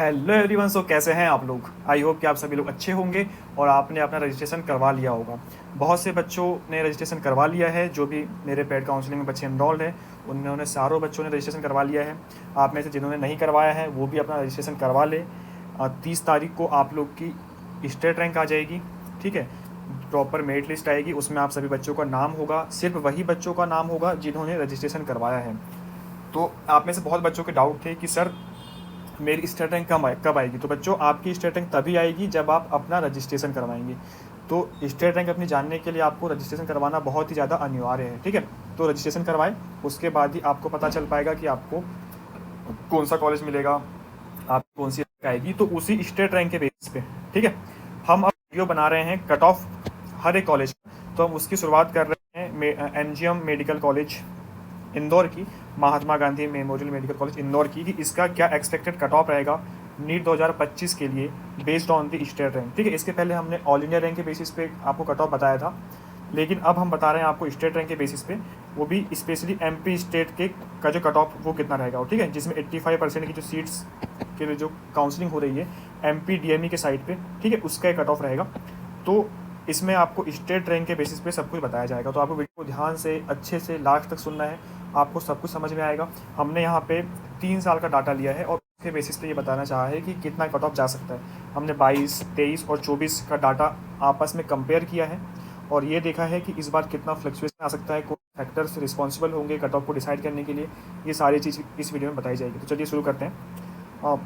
Hello everyone. सो कैसे हैं आप लोग? आई होप कि आप सभी लोग अच्छे होंगे और आपने अपना रजिस्ट्रेशन करवा लिया होगा। बहुत से बच्चों ने रजिस्ट्रेशन करवा लिया है। जो भी मेरे पेड काउंसलिंग में बच्चे इनरोल्ड हैं उन्होंने सारों बच्चों ने रजिस्ट्रेशन करवा लिया है। आप में से जिन्होंने नहीं करवाया है वो भी अपना रजिस्ट्रेशन करवा ले। 30 तारीख को आप लोग की स्टेट रैंक आ जाएगी। ठीक है, प्रॉपर मेरिट लिस्ट आएगी, उसमें आप सभी बच्चों का नाम होगा। सिर्फ वही बच्चों का नाम होगा जिन्होंने रजिस्ट्रेशन करवाया है। तो आप में से बहुत बच्चों के डाउट थे कि सर मेरी स्टेट रैंक कब आएगी। तो बच्चों आपकी स्टेट रैंक तभी आएगी जब आप अपना रजिस्ट्रेशन करवाएंगे। तो स्टेट रैंक अपनी जानने के लिए आपको रजिस्ट्रेशन करवाना बहुत ही ज़्यादा अनिवार्य है। ठीक है, तो रजिस्ट्रेशन करवाएं, उसके बाद ही आपको पता चल पाएगा कि आपको कौन सा कॉलेज मिलेगा, आप कौन सी रैंक आएगी। तो उसी स्टेट रैंक के बेसिस पे ठीक है हम अब वीडियो बना रहे हैं कट ऑफ हर एक कॉलेज। तो हम उसकी शुरुआत कर रहे हैं एमजीएम मेडिकल कॉलेज इंदौर की, Mahatma Gandhi memorial medical college Indore की, कि इसका क्या एक्सपेक्टेड कट ऑफ रहेगा नीट 2025 के लिए based on the state rank. ठीक है, इसके पहले हमने ऑल इंडिया रैंक के बेसिस पे आपको कट ऑफ बताया था, लेकिन अब हम बता रहे हैं आपको स्टेट रैंक के बेसिस पे, वो भी स्पेशली एमपी स्टेट के का जो कट ऑफ वो कितना रहेगा। ठीक है, जिसमें 85% की जो सीट्स के लिए जो काउंसलिंग हो रही है एमपी डीएमई के साइड पे, ठीक है, उसका कट ऑफ रहेगा। तो इसमें आपको स्टेट रैंक के बेसिस पे सब कुछ बताया जाएगा। तो आपको वीडियो को ध्यान से अच्छे से लास्ट तक सुनना है, आपको सब कुछ समझ में आएगा। हमने यहाँ पे 3 साल का डाटा लिया है और उसके बेसिस पे ये बताना चाहा है कि कितना कट ऑफ जा सकता है। हमने 22, 23 और 24 का डाटा आपस में कंपेयर किया है और ये देखा है कि इस बार कितना फ्लक्चुएशन आ सकता है, कौन फैक्टर्स रिस्पॉन्सिबल होंगे कट ऑफ को डिसाइड करने के लिए। ये सारी चीज़ इस वीडियो में बताई जाएगी। तो चलिए शुरू करते हैं।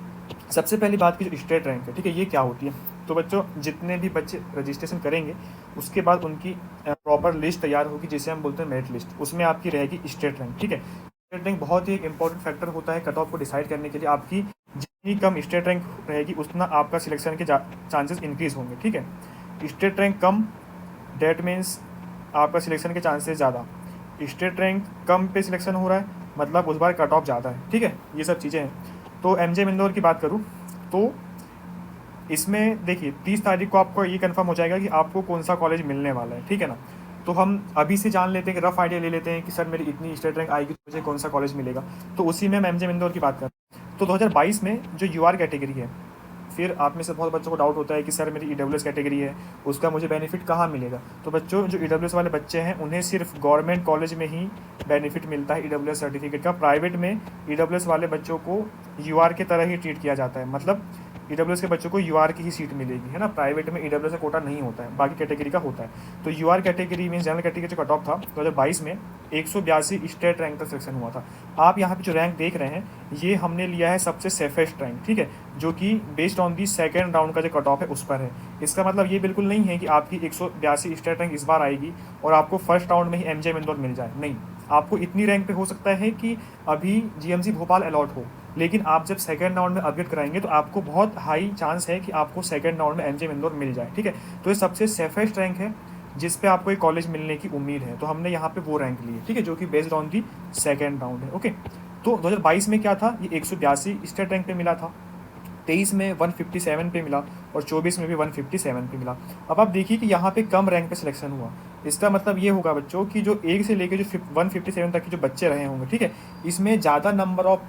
सबसे पहली बात की जो स्टेट रैंक है, ठीक है, ये क्या होती है। तो बच्चों जितने भी बच्चे रजिस्ट्रेशन करेंगे उसके बाद उनकी प्रॉपर लिस्ट तैयार होगी, जिसे हम बोलते हैं मेरिट लिस्ट। उसमें आपकी रहेगी स्टेट रैंक। ठीक है, स्टेट रैंक बहुत ही एक इंपॉर्टेंट फैक्टर होता है कट ऑफ को डिसाइड करने के लिए। आपकी जितनी कम स्टेट रैंक रहेगी उतना आपका सिलेक्शन के चांसेस इंक्रीज होंगे। ठीक है, state rank come that means आपका सिलेक्शन के चांसेस ज़्यादा। स्टेट रैंक कम पे सिलेक्शन हो रहा है मतलब उस बार कट ऑफ ज़्यादा है। ठीक है, ये सब चीज़ें हैं। तो एमजीएम इंदौर की बात करूँ तो इसमें देखिए 30 तारीख को आपको ये कंफर्म हो जाएगा कि आपको कौन सा कॉलेज मिलने वाला है। ठीक है ना, तो हम अभी से जान लेते हैं कि रफ आइडिया ले लेते हैं कि सर मेरी इतनी स्टेट रैंक आएगी तो मुझे कौन सा कॉलेज मिलेगा। तो उसी में हम एमजीएम इंदौर की बात करें तो 2022 में जो यूआर कैटेगरी है, फिर आप में से बहुत बच्चों को डाउट होता है कि सर मेरी ईडब्ल्यूएस कैटेगरी है, उसका मुझे बेनिफिट कहाँ मिलेगा। तो बच्चों जो ईडब्ल्यूएस वाले बच्चे हैं उन्हें सिर्फ गवर्नमेंट कॉलेज में ही बेनिफिट मिलता है ईडब्ल्यूएस सर्टिफिकेट का। प्राइवेट में ईडब्ल्यूएस वाले बच्चों को यूआर की तरह ही ट्रीट किया जाता है, मतलब ईडब्ल्यूएस के बच्चों को यूआर की ही सीट मिलेगी, है ना। प्राइवेट में ईडब्ल्यूएस का कोटा नहीं होता है, बाकी कैटेगरी का होता है। तो UR category mean general category जो कट ऑफ था 2022 में 182 स्टेट रैंक तक सिलेक्शन हुआ था। आप यहाँ पे जो रैंक देख रहे हैं ये हमने लिया है सबसे सेफेस्ट रैंक। ठीक है, जो कि based on the second round का जो कट ऑफ है उस पर है। इसका मतलब ये बिल्कुल नहीं है कि आपकी 182 स्टेट रैंक इस बार आएगी और आपको फर्स्ट राउंड में ही एमजीएम इंदौर मिल जाए, नहीं। आपको इतनी रैंक पे हो सकता है कि अभी जीएमसी भोपाल अलॉट हो, लेकिन आप जब सेकंड राउंड में अपग्रेड कराएंगे तो आपको बहुत हाई चांस है कि आपको सेकंड राउंड में एमजीएम इंदौर मिल जाए। ठीक है, तो ये सबसे सेफेस्ट रैंक है जिस पे आपको एक कॉलेज मिलने की उम्मीद है। तो हमने यहाँ पे वो रैंक ली है, ठीक है, जो कि based on the second round है। ओके, तो 2022 में क्या था, ये 182 स्टेट रैंक पे मिला था, 23 में 157 पे मिला और 24 में भी 157 पे मिला। अब आप देखिए कि यहाँ पे कम रैंक पे सिलेक्शन हुआ। इसका मतलब ये होगा बच्चों कि जो 1 से लेके जो 157 तक के जो बच्चे रहे होंगे, ठीक है, इसमें ज़्यादा नंबर ऑफ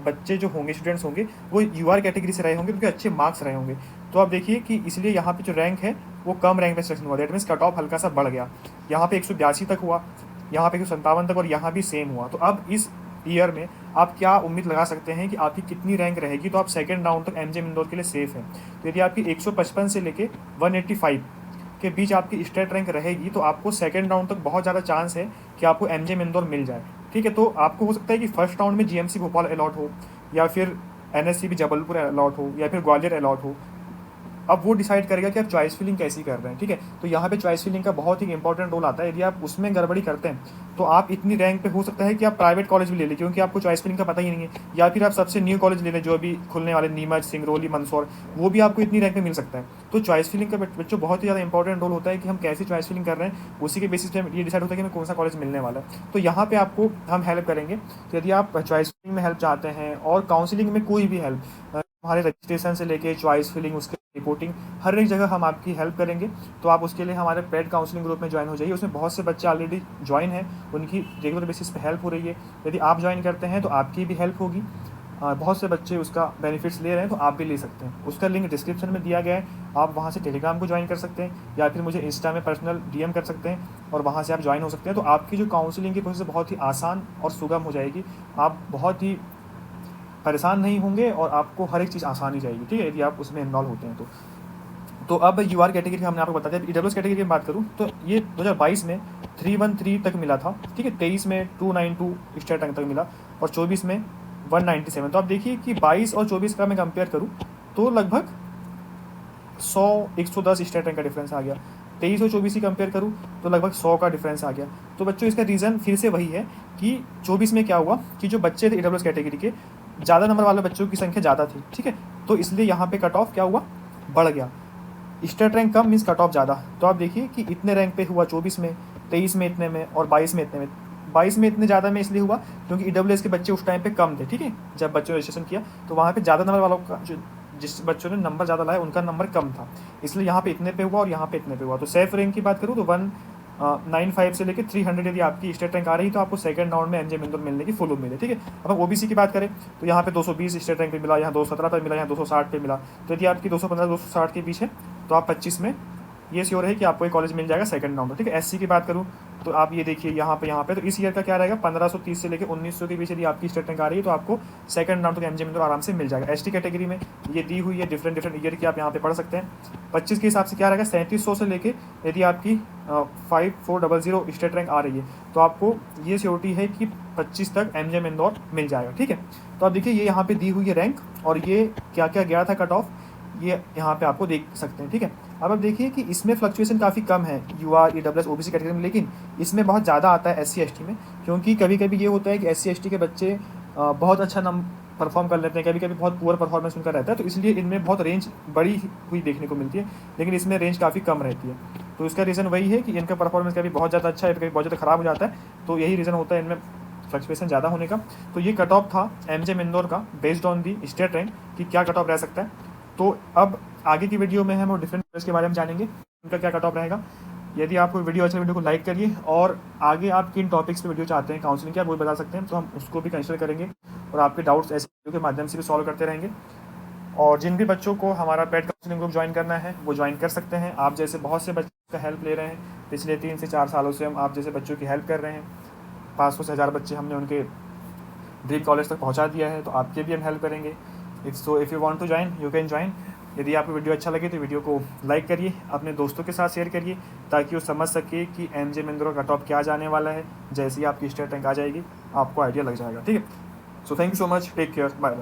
बच्चे जो होंगे, स्टूडेंट्स होंगे, वो यूआर कैटेगरी से रहे होंगे क्योंकि अच्छे मार्क्स रहे होंगे। तो आप देखिए कि इसलिए यहाँ पे जो रैंक है वो कम रैंक पे सिलेक्शन हुआ। दैट मीन्स कट ऑफ हल्का सा बढ़ गया। यहाँ पे 182 तक हुआ, यहाँ पे 157 तक और यहाँ भी सेम हुआ। तो अब इस ईयर में आप क्या उम्मीद लगा सकते हैं कि आपकी कितनी रैंक रहेगी। तो आप सेकंड राउंड तक एमजीएम इंदौर के लिए सेफ है। तो यदि आपकी 155 से लेके 185 के बीच आपकी स्टेट रैंक रहेगी तो आपको सेकंड राउंड तक बहुत ज़्यादा चांस है कि आपको एमजीएम इंदौर मिल जाए। ठीक है, तो आपको हो सकता है कि फर्स्ट राउंड में जीएमसी भोपाल अलॉट हो या फिर एनएससीबी जबलपुर अलॉट हो या फिर ग्वालियर अलॉट हो। अब वो डिसाइड करेगा कि आप चॉइस फिलिंग कैसी कर रहे हैं। ठीक है, तो यहाँ पे चॉइस फिलिंग का बहुत ही इंपॉर्टेंट रोल आता है। यदि आप उसमें गड़बड़ी करते हैं तो आप इतनी रैंक पे हो सकता है कि आप प्राइवेट कॉलेज भी ले लें क्योंकि आपको चॉइस फिलिंग का पता ही नहीं है, या फिर आप सबसे न्यू कॉलेज ले लें जो अभी खुलने वाले नीमच, सिंगरौली, मंदसौर, वो भी आपको इतनी रैंक पे मिल सकता है। तो चॉइस फिलिंग का बच्चों बहुत ही ज़्यादा इंपॉर्टेंट रोल होता है कि हम कैसी चॉइस फिलिंग कर रहे हैं, उसी के बेसिस पे ये डिसाइड होता है कि हमें कौन सा कॉलेज मिलने वाला है। तो यहाँ पे आपको हम हेल्प करेंगे। तो यदि आप चॉइस फिलिंग में हेल्प चाहते हैं और काउंसिलिंग में कोई भी हेल्प, हमारे रजिस्ट्रेशन से लेके चॉइस फिलिंग, उसके रिपोर्टिंग, हर एक जगह हम आपकी हेल्प करेंगे। तो आप उसके लिए हमारे पेड काउंसलिंग ग्रुप में ज्वाइन हो जाइए। उसमें बहुत से बच्चे ऑलरेडी ज्वाइन हैं, उनकी रेगुलर बेसिस पे हेल्प हो रही है। यदि आप ज्वाइन करते हैं तो आपकी भी हेल्प होगी बहुत से बच्चे उसका बेनिफिट्स ले रहे हैं, तो आप भी ले सकते हैं। उसका लिंक डिस्क्रिप्शन में दिया गया है, आप वहाँ से टेलीग्राम को ज्वाइन कर सकते हैं या फिर मुझे इंस्टा में पर्सनल डीएम कर सकते हैं और वहाँ से आप ज्वाइन हो सकते हैं। तो आपकी जो काउंसलिंग की प्रोसेस बहुत ही आसान और सुगम हो जाएगी, आप बहुत ही परेशान नहीं होंगे और आपको हर एक चीज़ आसान ही जाएगी, ठीक है, यदि आप उसमें इन्वॉल्व होते हैं तो अब यूआर कैटेगरी हमने आपको बता दिया। ईडब्ल्यूएस कैटेगरी की बात करूँ तो ये 2022 में 313 तक मिला था, ठीक है, 23 में 292 स्टेट रैंक तक मिला और 24 में 197। तो आप देखिए कि 22 और 24 का मैं कंपेयर करूँ तो लगभग 110 स्टेट रैंक का डिफरेंस आ गया। 23 और 24 की कंपेयर करूँ तो लगभग 100 का डिफरेंस आ गया। तो बच्चों इसका रीज़न फिर से वही है कि 24 में क्या हुआ कि जो बच्चे थे ईडब्ल्यूएस कैटेगरी के, ज़्यादा नंबर वाले बच्चों की संख्या ज़्यादा थी, ठीक है, तो इसलिए यहाँ पे कट ऑफ क्या हुआ, बढ़ गया। State rank come means cut off ज़्यादा। तो आप देखिए कि इतने रैंक पे हुआ 24 में, 23 में इतने में और 22 में इतने में। 22 में इतने ज़्यादा में इसलिए हुआ क्योंकि ईडब्ल्यूएस के बच्चे उस टाइम पे कम थे, ठीक है, जब बच्चों ने रजिस्ट्रेशन किया तो वहाँ पे ज़्यादा नंबर वालों का जो जिस बच्चों ने नंबर ज़्यादा लाया उनका नंबर कम था, इसलिए यहाँ पे इतने पे हुआ और यहाँ पे इतने पे हुआ। तो सेफ रैंक की बात करूँ तो 195 से लेकर 300 यदि आपकी स्टेट रैंक आ रही तो आपको सेकंड राउंड में एनजे इंदौर मिलने की फुल उम्मीद है, ठीक है। अब हम ओबीसी की बात करें तो यहाँ पे 220 स्टेट रैंक पे मिला, यहाँ 217 पे मिला, यहाँ 260 पे मिला। तो यदि आपकी 215-260 के बीच है तो आप 25 में ये श्योर है कि आपको एक कॉलेज मिल जाएगा सेकंड राउंड में, ठीक है। एससी की बात करूँ तो आप ये देखिए यहाँ पे तो इस ईयर का क्या रहेगा, 1530 से लेकर 1900 के बीच यदि आपकी स्टेट रैंक आ रही है तो आपको सेकंड राउंड तक एमजे इंदौर आराम से मिल जाएगा। एसटी कैटेगरी में ये दी हुई है डिफरेंट ईयर की, आप यहाँ पे पढ़ सकते हैं। 25 के हिसाब से क्या रहेगा, 3700 से लेके यदि आपकी 5400 स्टेट रैंक आ रही है तो आपको ये सियोरिटी है कि 25 तक एमजे इंदौर मिल जाएगा, ठीक है। तो आप देखिए ये यहाँ पे दी हुई है रैंक और ये क्या क्या गया था कट ऑफ, ये यहाँ पे आपको देख सकते हैं, ठीक है। अब आप देखिए कि इसमें फ्लक्चुएशन काफ़ी कम है यूआर ईडब्ल्यूएस ओबीसी कैटेगरी में, लेकिन इसमें बहुत ज़्यादा आता है एससी एसटी में, क्योंकि कभी कभी ये होता है कि एससी एसटी के बच्चे बहुत अच्छा परफॉर्म कर लेते हैं, कभी कभी बहुत पुअर परफॉर्मेंस उनका रहता है, तो इसलिए इनमें बहुत रेंज बड़ी हुई देखने को मिलती है, लेकिन इसमें रेंज काफ़ी कम रहती है। तो इसका रीज़न वही है कि इनका परफॉर्मेंस कभी बहुत ज़्यादा अच्छा है, कभी बहुत ज़्यादा ख़राब हो जाता है, तो यही रीज़न होता है इनमें फ्लक्चुएशन ज़्यादा होने का। तो ये कट ऑफ था एमजे इंदौर का based on the state rank कि क्या कट ऑफ रह सकता है। तो अब आगे की वीडियो में हम डिफरेंट कॉलेज के बारे में जानेंगे, उनका क्या कट ऑफ रहेगा। यदि आपको वीडियो अच्छा वीडियो को लाइक करिए और आगे आप किन टॉपिक्स पे वीडियो चाहते हैं काउंसलिंग की, आप वो बता सकते हैं, तो हम उसको भी कंसिडर करेंगे और आपके डाउट्स ऐसे वीडियो के माध्यम से भी सॉल्व करते रहेंगे। और जिन भी बच्चों को हमारा पेड काउंसलिंग ग्रुप ज्वाइन करना है वो ज्वाइन कर सकते हैं। आप जैसे बहुत से बच्चों का हेल्प ले रहे हैं, पिछले 3 से 4 सालों से हम आप जैसे बच्चों की हेल्प कर रहे हैं। 500 से 1000 बच्चे हमने उनके ड्रीम कॉलेज तक पहुँचा दिया है, तो आपके भी हम हेल्प करेंगे। If you want to join you can join. यदि आपको वीडियो अच्छा लगे तो वीडियो को लाइक करिए, अपने दोस्तों के साथ शेयर करिए ताकि वो समझ सके कि एमजे इंदौर कट ऑफ क्या जाने वाला है। जैसे ही आपकी स्टेट रैंक आ जाएगी आपको आइडिया लग जाएगा, ठीक है। So thank you so much, take care, bye bye.